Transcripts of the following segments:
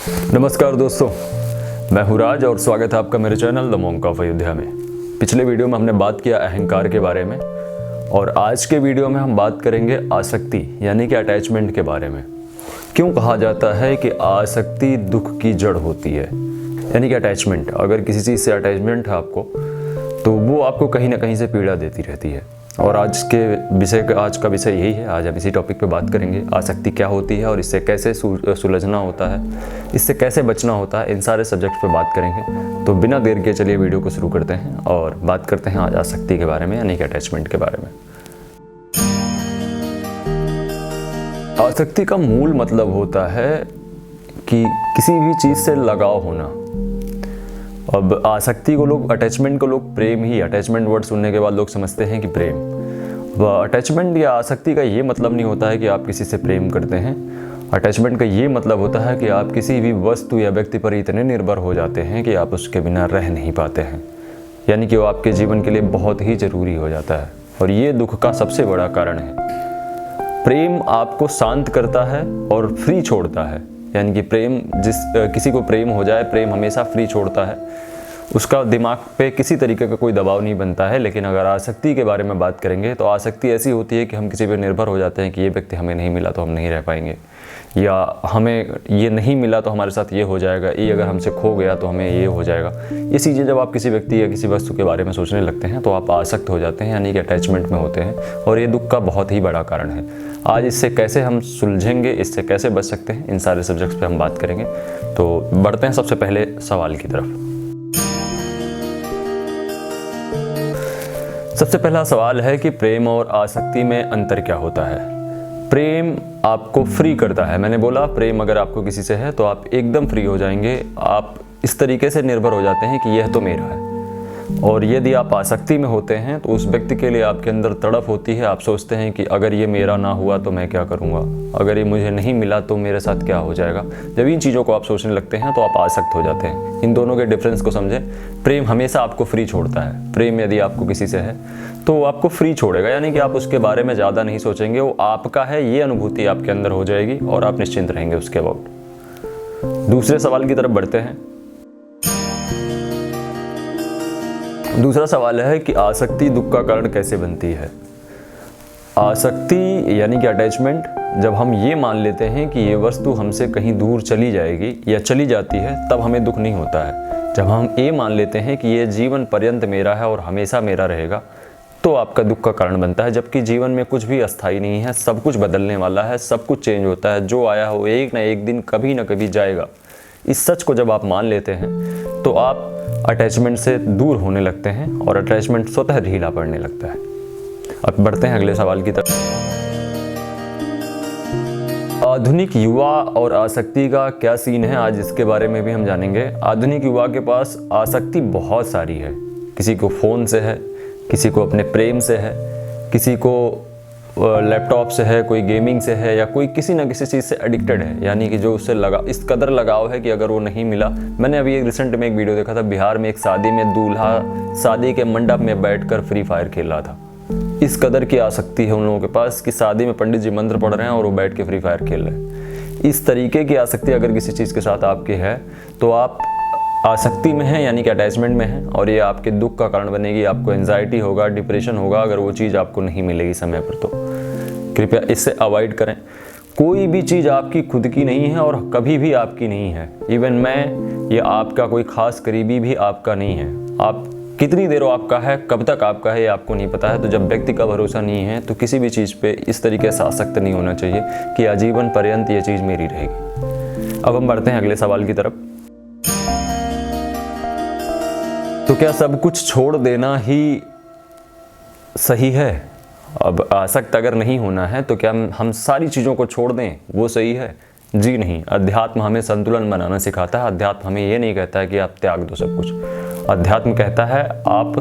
नमस्कार दोस्तों, मैं हूँ राज और स्वागत है आपका मेरे channel the monk of Ayodhya में। पिछले वीडियो में हमने बात किया अहंकार के बारे में और आज के वीडियो में हम बात करेंगे आसक्ति यानी कि अटैचमेंट के बारे में। क्यों कहा जाता है कि आसक्ति दुख की जड़ होती है, यानी कि अटैचमेंट। अगर किसी चीज़ से अटैचमेंट है आपको तो वो आपको कहीं ना कहीं से पीड़ा देती रहती है। और आज का विषय यही है। आज हम इसी टॉपिक पे बात करेंगे, आसक्ति क्या होती है और इससे कैसे सुलझना होता है, इससे कैसे बचना होता है, इन सारे सब्जेक्ट पे बात करेंगे। तो बिना देर के चलिए वीडियो को शुरू करते हैं और बात करते हैं आज आसक्ति के बारे में, यानी कि अटैचमेंट के बारे में। आसक्ति का मूल मतलब होता है कि किसी भी चीज़ से लगाव होना। अब आसक्ति को लोग, अटैचमेंट को लोग प्रेम ही, अटैचमेंट वर्ड सुनने के बाद लोग समझते हैं कि प्रेम। अटैचमेंट या आसक्ति का ये मतलब नहीं होता है कि आप किसी से प्रेम करते हैं। अटैचमेंट का ये मतलब होता है कि आप किसी भी वस्तु या व्यक्ति पर इतने निर्भर हो जाते हैं कि आप उसके बिना रह नहीं पाते हैं, यानी कि वो आपके जीवन के लिए बहुत ही ज़रूरी हो जाता है। और ये दुख का सबसे बड़ा कारण है। प्रेम आपको शांत करता है और फ्री छोड़ता है, यानी कि प्रेम किसी को प्रेम हो जाए, प्रेम हमेशा फ्री छोड़ता है, उसका दिमाग पे किसी तरीके का कोई दबाव नहीं बनता है। लेकिन अगर आसक्ति के बारे में बात करेंगे तो आसक्ति ऐसी होती है कि हम किसी पे निर्भर हो जाते हैं कि ये व्यक्ति हमें नहीं मिला तो हम नहीं रह पाएंगे, या हमें ये नहीं मिला तो हमारे साथ ये हो जाएगा, ये अगर हमसे खो गया तो हमें ये हो जाएगा। ये चीज़ें जब आप किसी व्यक्ति या किसी वस्तु के बारे में सोचने लगते हैं तो आप आसक्त हो जाते हैं, यानी कि अटैचमेंट में होते हैं। और ये दुख का बहुत ही बड़ा कारण है। आज इससे कैसे हम सुलझेंगे, इससे कैसे बच सकते हैं, इन सारे सब्जेक्ट्स पे हम बात करेंगे। तो बढ़ते हैं सबसे पहले सवाल की तरफ। सबसे पहला सवाल है कि प्रेम और आसक्ति में अंतर क्या होता है। प्रेम आपको फ्री करता है। मैंने बोला प्रेम अगर आपको किसी से है तो आप एकदम फ्री हो जाएंगे, आप इस तरीके से निर्भर हो जाते हैं कि यह तो मेरा है। और यदि आप आसक्ति में होते हैं तो उस व्यक्ति के लिए आपके अंदर तड़प होती है। आप सोचते हैं कि अगर ये मेरा ना हुआ तो मैं क्या करूँगा, अगर ये मुझे नहीं मिला तो मेरे साथ क्या हो जाएगा। जब इन चीज़ों को आप सोचने लगते हैं तो आप आसक्त हो जाते हैं। इन दोनों के डिफरेंस को समझें। प्रेम हमेशा आपको फ्री छोड़ता है। प्रेम यदि आपको किसी से है तो वो आपको फ्री छोड़ेगा, यानी कि आप उसके बारे में ज़्यादा नहीं सोचेंगे, वो आपका है ये अनुभूति आपके अंदर हो जाएगी और आप निश्चिंत रहेंगे उसके अबाउट। दूसरे सवाल की तरफ बढ़ते हैं। दूसरा सवाल है कि आसक्ति दुख का कारण कैसे बनती है। आसक्ति यानी कि अटैचमेंट, जब हम ये मान लेते हैं कि ये वस्तु हमसे कहीं दूर चली जाएगी या चली जाती है तब हमें दुख नहीं होता है। जब हम ये मान लेते हैं कि ये जीवन पर्यंत मेरा है और हमेशा मेरा रहेगा तो आपका दुख का कारण बनता है। जबकि जीवन में कुछ भी अस्थायी नहीं है, सब कुछ बदलने वाला है, सब कुछ चेंज होता है। जो आया हो एक ना एक दिन कभी ना कभी जाएगा। इस सच को जब आप मान लेते हैं तो आप अटैचमेंट से दूर होने लगते हैं और अटैचमेंट स्वतः ढीला पड़ने लगता है। अब बढ़ते हैं अगले सवाल की तरफ। आधुनिक युवा और आसक्ति का क्या सीन है, आज इसके बारे में भी हम जानेंगे। आधुनिक युवा के पास आसक्ति बहुत सारी है। किसी को फ़ोन से है, किसी को अपने प्रेम से है, किसी को लैपटॉप से है, कोई गेमिंग से है, या कोई किसी ना किसी चीज़ से एडिक्टेड है, यानी कि जो उससे इस कदर लगाव है कि अगर वो नहीं मिला। मैंने अभी एक रिसेंट में एक वीडियो देखा था, बिहार में एक शादी में दूल्हा शादी के मंडप में बैठकर फ्री फायर खेल रहा था। इस कदर की आसक्ति है उन लोगों के पास कि शादी में पंडित जी मंत्र पढ़ रहे हैं और वो बैठ के फ्री फायर खेल रहे हैं। इस तरीके की आसक्ति अगर किसी चीज़ के साथ आपकी है तो आप आसक्ति में है, यानी कि अटैचमेंट में है, और ये आपके दुख का कारण बनेगी। आपको एंजाइटी होगा, डिप्रेशन होगा अगर वो चीज़ आपको नहीं मिलेगी समय पर। तो कृपया इससे अवॉइड करें। कोई भी चीज़ आपकी खुद की नहीं है और कभी भी आपकी नहीं है। इवन मैं या आपका कोई खास करीबी भी आपका नहीं है। आप कितनी देर आपका है, कब तक आपका है, ये आपको नहीं पता है। तो जब व्यक्ति का भरोसा नहीं है तो किसी भी चीज़ पे इस तरीके से आसक्त नहीं होना चाहिए कि आजीवन पर्यंत ये चीज़ मेरी रहेगी। अब हम बढ़ते हैं अगले सवाल की तरफ। तो क्या सब कुछ छोड़ देना ही सही है? अब आसक्त अगर नहीं होना है तो क्या हम सारी चीज़ों को छोड़ दें, वो सही है? जी नहीं। अध्यात्म हमें संतुलन बनाना सिखाता है। अध्यात्म हमें ये नहीं कहता है कि आप त्याग दो सब कुछ। अध्यात्म कहता है आप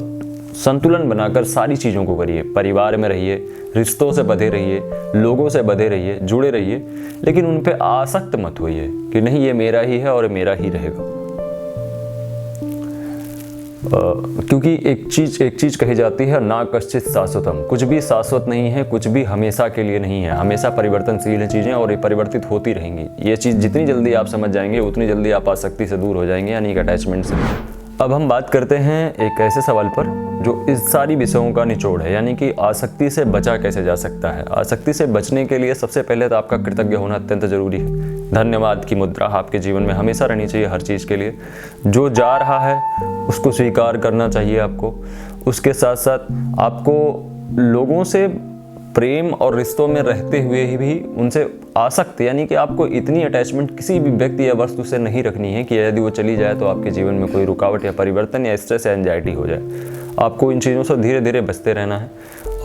संतुलन बनाकर सारी चीज़ों को करिए। परिवार में रहिए, रिश्तों से बंधे रहिए, लोगों से बंधे रहिए, जुड़े रहिए, लेकिन उन पे आसक्त मत होइए कि नहीं ये मेरा ही है और मेरा ही रहेगा। क्योंकि एक चीज़ कही जाती है, ना कश्चित शाश्वतम, कुछ भी शाश्वत नहीं है, कुछ भी हमेशा के लिए नहीं है, हमेशा परिवर्तनशील है चीज़ें और ये परिवर्तित होती रहेंगी। ये चीज़ जितनी जल्दी आप समझ जाएंगे उतनी जल्दी आप आसक्ति से दूर हो जाएंगे, यानी कि अटैचमेंट से। अब हम बात करते हैं एक ऐसे सवाल पर जो इस सारी विषयों का निचोड़ है, यानी कि आसक्ति से बचा कैसे जा सकता है। आसक्ति से बचने के लिए सबसे पहले तो आपका कृतज्ञ होना अत्यंत जरूरी है। धन्यवाद की मुद्रा आपके जीवन में हमेशा रहनी चाहिए, हर चीज़ के लिए। जो जा रहा है उसको स्वीकार करना चाहिए आपको। उसके साथ साथ आपको लोगों से प्रेम और रिश्तों में रहते हुए ही भी उनसे आसक्त, यानी कि आपको इतनी अटैचमेंट किसी भी व्यक्ति या वस्तु से नहीं रखनी है कि यदि वो चली जाए तो आपके जीवन में कोई रुकावट या परिवर्तन या स्ट्रेस या एंजाइटी हो जाए। आपको इन चीज़ों से धीरे धीरे बचते रहना है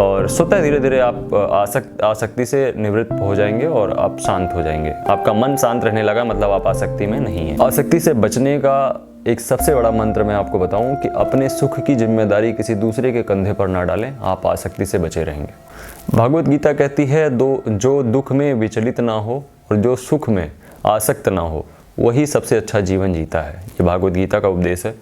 और स्वतः धीरे धीरे आप आसक्ति से निवृत्त हो जाएंगे और आप शांत हो जाएंगे। आपका मन शांत रहने लगा, मतलब आप आसक्ति में नहीं है। आसक्ति से बचने का एक सबसे बड़ा मंत्र मैं आपको बताऊं कि अपने सुख की जिम्मेदारी किसी दूसरे के कंधे पर ना डालें, आप आसक्ति से बचे रहेंगे। भगवत गीता कहती है, जो दुख में विचलित ना हो और जो सुख में आसक्त ना हो वही सबसे अच्छा जीवन जीता है। ये भागवत गीता का उपदेश है।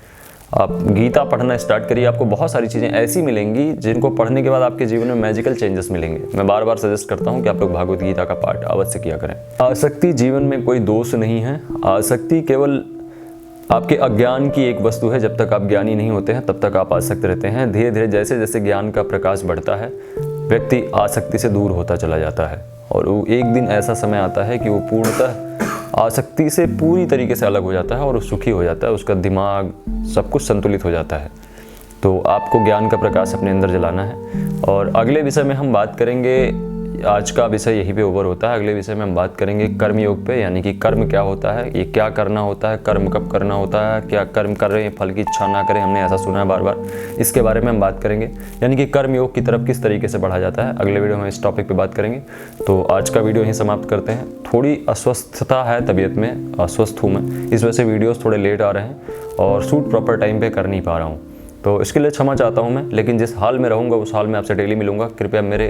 आप गीता पढ़ना स्टार्ट करिए, आपको बहुत सारी चीज़ें ऐसी मिलेंगी जिनको पढ़ने के बाद आपके जीवन में मैजिकल चेंजेस मिलेंगे। मैं बार बार सजेस्ट करता हूँ कि आप लोग भागवत गीता का पाठ अवश्य किया करें। आसक्ति जीवन में कोई दोष नहीं है। आसक्ति केवल आपके अज्ञान की एक वस्तु है। जब तक आप ज्ञानी नहीं होते हैं तब तक आप आसक्त रहते हैं। धीरे धीरे जैसे जैसे ज्ञान का प्रकाश बढ़ता है व्यक्ति आसक्ति से दूर होता चला जाता है और वो एक दिन ऐसा समय आता है कि वो पूर्णतः आसक्ति से पूरी तरीके से अलग हो जाता है और वो सुखी हो जाता है। उसका दिमाग सब कुछ संतुलित हो जाता है। तो आपको ज्ञान का प्रकाश अपने अंदर जलाना है। और अगले विषय में हम बात करेंगे, आज का विषय यहीं पे ओवर होता है। अगले विषय में हम बात करेंगे कर्म योग पे, यानी कि कर्म क्या होता है, ये क्या करना होता है, कर्म कब करना होता है, क्या कर्म कर रहे हैं फल की इच्छा ना करें, हमने ऐसा सुना है बार बार। इसके बारे में हम बात करेंगे, यानी कि कर्म योग की तरफ किस तरीके से बढ़ा जाता है। अगले वीडियो में इस टॉपिक पे बात करेंगे। तो आज का वीडियो यहीं समाप्त करते हैं। थोड़ी अस्वस्थता है, तबीयत में अस्वस्थ हूँ मैं, इस वजह से वीडियोज़ थोड़े लेट आ रहे हैं और शूट प्रॉपर टाइम पर कर नहीं पा रहा हूँ, तो इसके लिए क्षमा चाहता हूं मैं। लेकिन जिस हाल में रहूंगा उस हाल में आपसे डेली मिलूंगा। कृपया मेरे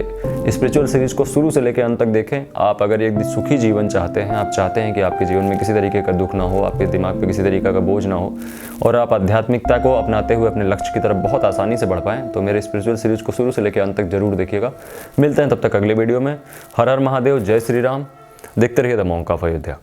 स्पिरिचुअल सीरीज को शुरू से लेकर अंत तक देखें। आप अगर एक सुखी जीवन चाहते हैं, आप चाहते हैं कि आपके जीवन में किसी तरीके का दुख ना हो, आपके दिमाग पे किसी तरीके का बोझ ना हो और आप आध्यात्मिकता को अपनाते हुए अपने लक्ष्य की तरफ बहुत आसानी से बढ़ पाएँ, तो मेरे स्पिरिचुअल सीरीज को शुरू से लेकर अंत तक जरूर देखिएगा। मिलते हैं तब तक अगले वीडियो में। हर हर महादेव, जय श्री राम। देखते रहिए द मॉन्क ऑफ अयोध्या।